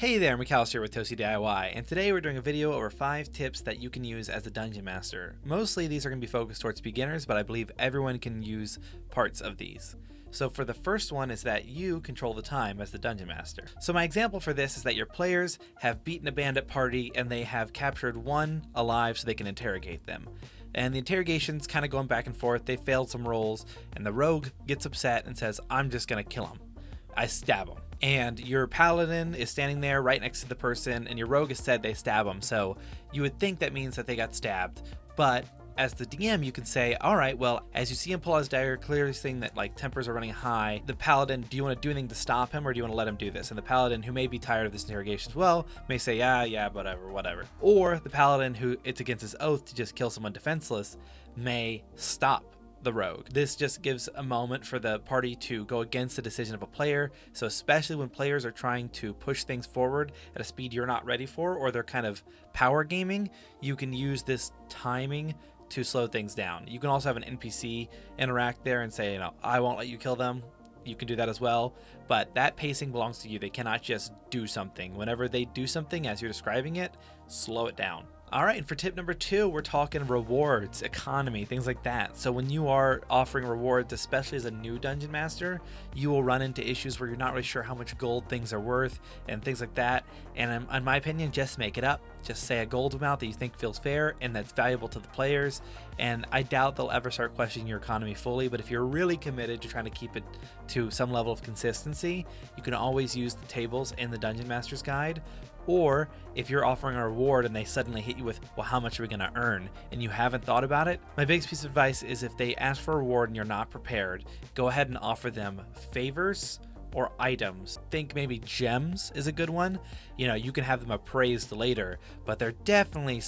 Hey there, McAllister here with Toasty DIY, and today we're doing a video over 5 tips that you can use as a Dungeon Master. Mostly these are going to be focused towards beginners, but I believe everyone can use parts of these. So for the first one is that you control the time as the Dungeon Master. So my example for this is that your players have beaten a bandit party and they have captured one alive so they can interrogate them. And the interrogation's kind of going back and forth, they failed some rolls, and the rogue gets upset and says, I'm just going to kill him. I stab him. And your paladin is standing there right next to the person, and your rogue has said they stab him, so you would think that means that they got stabbed. But as the DM, you can say, all right, well, as you see him pull out his dagger, clearly seeing that like tempers are running high, the paladin, do you want to do anything to stop him, or do you want to let him do this? And the paladin, who may be tired of this interrogation as well, may say, yeah, whatever. Or the paladin, who it's against his oath to just kill someone defenseless, may stop the rogue. This just gives a moment for the party to go against the decision of a player. So especially when players are trying to push things forward at a speed you're not ready for, or they're kind of power gaming, you can use this timing to slow things down. You can also have an NPC interact there and say, I won't let you kill them. You can do that as well, but that pacing belongs to you. They cannot just do something. Whenever they do something as you're describing it, slow it down. All right, and for tip number 2, we're talking rewards, economy, things like that. So when you are offering rewards, especially as a new Dungeon Master, you will run into issues where you're not really sure how much gold things are worth and things like that. And in my opinion, just make it up. Just say a gold amount that you think feels fair and that's valuable to the players. And I doubt they'll ever start questioning your economy fully, but if you're really committed to trying to keep it to some level of consistency, you can always use the tables in the Dungeon Master's Guide. Or if you're offering a reward and they suddenly hit you with, well, how much are we going to earn? And you haven't thought about it, my biggest piece of advice is if they ask for a reward and you're not prepared, go ahead and offer them favors or items. Think maybe gems is a good one. You can have them appraised later, but they're definitely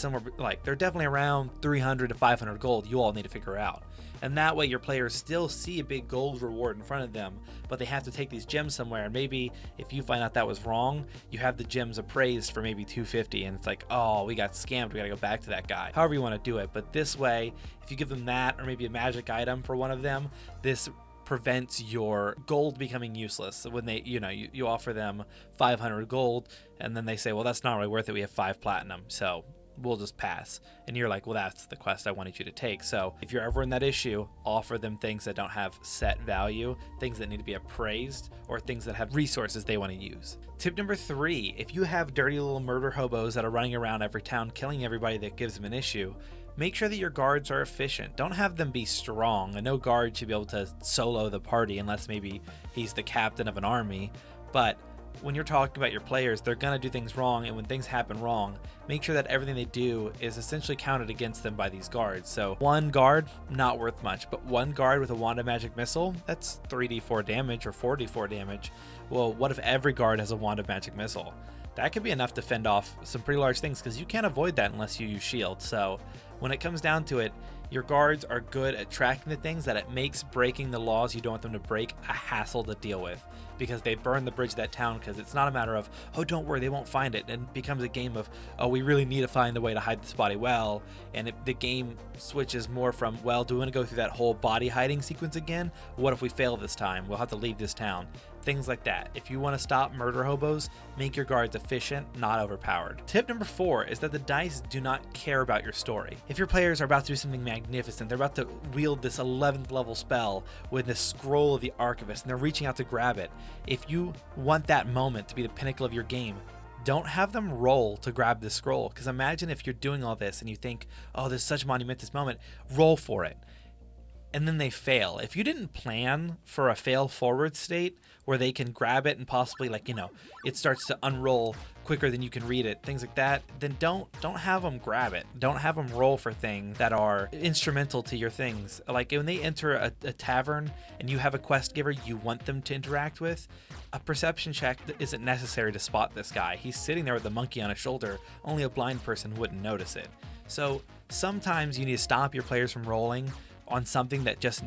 they're definitely around 300 to 500 gold. You all need to figure out. And that way your players still see a big gold reward in front of them, but they have to take these gems somewhere. And maybe if you find out that was wrong, you have the gems appraised for maybe 250, and it's like, oh, we got scammed, we gotta go back to that guy. However you want to do it, but this way, if you give them that, or maybe a magic item for one of them, this prevents your gold becoming useless. When they, you offer them 500 gold, and then they say, well, that's not really worth it, we have 5 platinum, so we'll just pass. And you're like, well, that's the quest I wanted you to take. So if you're ever in that issue, offer them things that don't have set value, things that need to be appraised, or things that have resources they want to use. Tip number 3, if you have dirty little murder hobos that are running around every town killing everybody that gives them an issue, make sure that your guards are efficient. Don't have them be strong. No guard should be able to solo the party unless maybe he's the captain of an army. But when you're talking about your players, they're going to do things wrong, and when things happen wrong, make sure that everything they do is essentially counted against them by these guards. So one guard, not worth much, but one guard with a wand of magic missile, that's 3d4 damage or 4d4 damage. Well, what if every guard has a wand of magic missile? That could be enough to fend off some pretty large things, because you can't avoid that unless you use shield. So when it comes down to it, your guards are good at tracking the things that it makes breaking the laws you don't want them to break a hassle to deal with, because they burn the bridge of that town. Because it's not a matter of, oh, don't worry, they won't find it. And it becomes a game of, oh, we really need to find a way to hide this body well. And the game switches more from, well, do we want to go through that whole body hiding sequence again? What if we fail this time? We'll have to leave this town. Things like that. If you want to stop murder hobos, make your guards efficient, not overpowered. Tip number 4 is that the dice do not care about your story. If your players are about to do something magnificent, they're about to wield this 11th level spell with the scroll of the archivist, and they're reaching out to grab it. If you want that moment to be the pinnacle of your game, don't have them roll to grab the scroll. Because imagine if you're doing all this and you think, oh, this is such a monumentous moment, roll for it. And then they fail. If you didn't plan for a fail forward state where they can grab it and possibly it starts to unroll quicker than you can read it, things like that, then don't have them grab it. Don't have them roll for things that are instrumental to your things. Like when they enter a tavern and you have a quest giver you want them to interact with, a perception check isn't necessary to spot this guy. He's sitting there with a monkey on his shoulder. Only a blind person wouldn't notice it. So sometimes you need to stop your players from rolling on something that just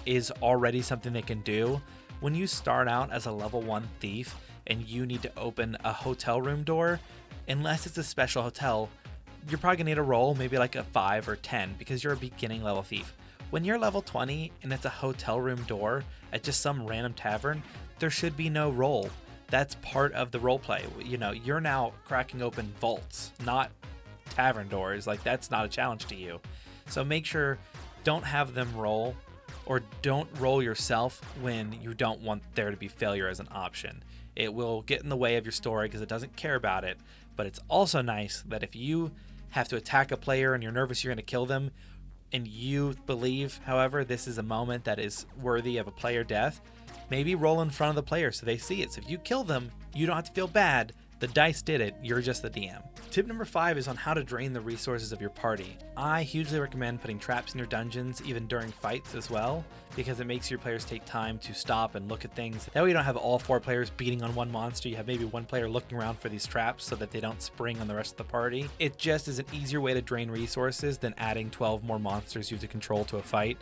is already something they can do. When you start out as a level 1 thief and you need to open a hotel room door, unless it's a special hotel, you're probably gonna need a roll, maybe like a 5 or 10, because you're a beginning level thief. When you're level 20 and it's a hotel room door at just some random tavern, there should be no roll. That's part of the role play. You know, you're now cracking open vaults, not tavern doors. Like, that's not a challenge to you. So make sure, don't have them roll, or don't roll yourself when you don't want there to be failure as an option. It will get in the way of your story because it doesn't care about it. But it's also nice that if you have to attack a player and you're nervous you're going to kill them, and you believe, however, this is a moment that is worthy of a player death, maybe roll in front of the player so they see it. So if you kill them, you don't have to feel bad. The dice did it. You're just the DM. Tip number 5 is on how to drain the resources of your party. I hugely recommend putting traps in your dungeons, even during fights as well, because it makes your players take time to stop and look at things. That way you don't have all 4 players beating on one monster. You have maybe 1 player looking around for these traps so that they don't spring on the rest of the party. It just is an easier way to drain resources than adding 12 more monsters you have to control to a fight.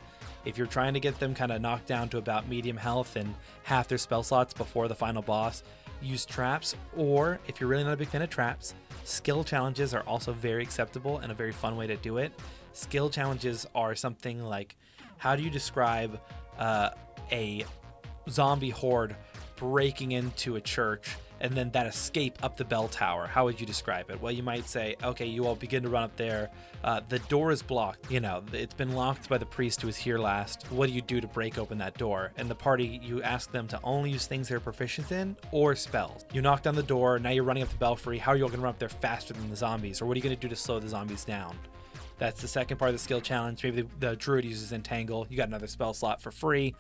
If you're trying to get them kind of knocked down to about medium health and half their spell slots before the final boss, use traps, or if you're really not a big fan of traps, skill challenges are also very acceptable and a very fun way to do it. Skill challenges are something like, how do you describe a zombie horde breaking into a church and then that escape up the bell tower? How would you describe it? Well, you might say, okay, you all begin to run up there. The door is blocked. You know, it's been locked by the priest who was here last. What do you do to break open that door? And the party, you ask them to only use things they're proficient in or spells. You knock down the door. Now you're running up the belfry. How are you all going to run up there faster than the zombies? Or what are you going to do to slow the zombies down? That's the second part of the skill challenge. Maybe the druid uses Entangle. You got another spell slot for free.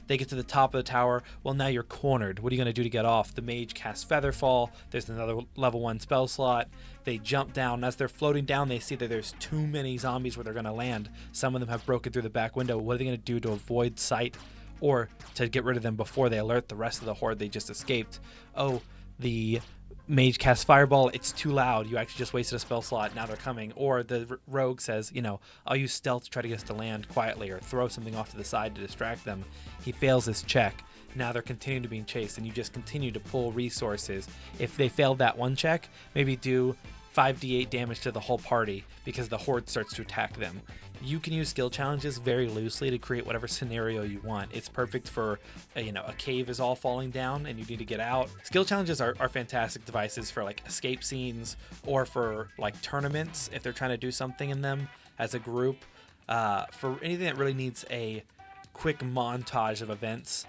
They get to the top of the tower. Well, now you're cornered. What are you going to do to get off? The mage casts Featherfall. There's another level 1 spell slot. They jump down. As they're floating down, they see that there's too many zombies where they're going to land. Some of them have broken through the back window. What are they going to do to avoid sight or to get rid of them before they alert the rest of the horde they just escaped? Oh, the mage casts Fireball. It's too loud. You actually just wasted a spell slot. Now they're coming. Or the rogue says, you know, I'll use stealth to try to get us to land quietly, or throw something off to the side to distract them. He fails his check. Now they're continuing to be chased, and you just continue to pull resources. If they failed that one check, maybe do 5d8 damage to the whole party because the horde starts to attack them. You can use skill challenges very loosely to create whatever scenario you want. It's perfect for, a cave is all falling down and you need to get out. Skill challenges are fantastic devices for like escape scenes or for like tournaments if they're trying to do something in them as a group. For anything that really needs a quick montage of events.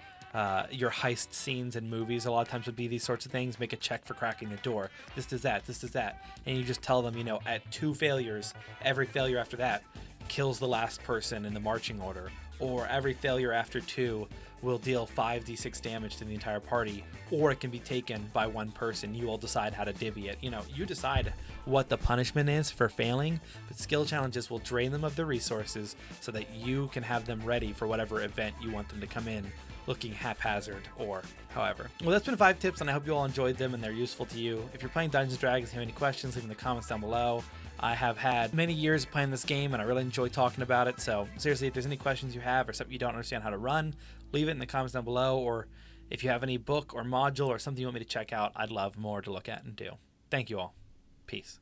Your heist scenes in movies a lot of times would be these sorts of things. Make a check for cracking the door. This does that, this does that. And you just tell them, at 2 failures, every failure after that kills the last person in the marching order. Or every failure after 2 will deal 5d6 damage to the entire party. Or it can be taken by one person. You all decide how to divvy it. You decide what the punishment is for failing, but skill challenges will drain them of the resources so that you can have them ready for whatever event you want them to come in looking haphazard or however. Well, that's been 5 tips, and I hope you all enjoyed them and they're useful to you. If you're playing Dungeons & Dragons and have any questions, leave them in the comments down below. I have had many years playing this game and I really enjoy talking about it, so seriously, if there's any questions you have or something you don't understand how to run, leave it in the comments down below, or if you have any book or module or something you want me to check out, I'd love more to look at and do. Thank you all. Peace.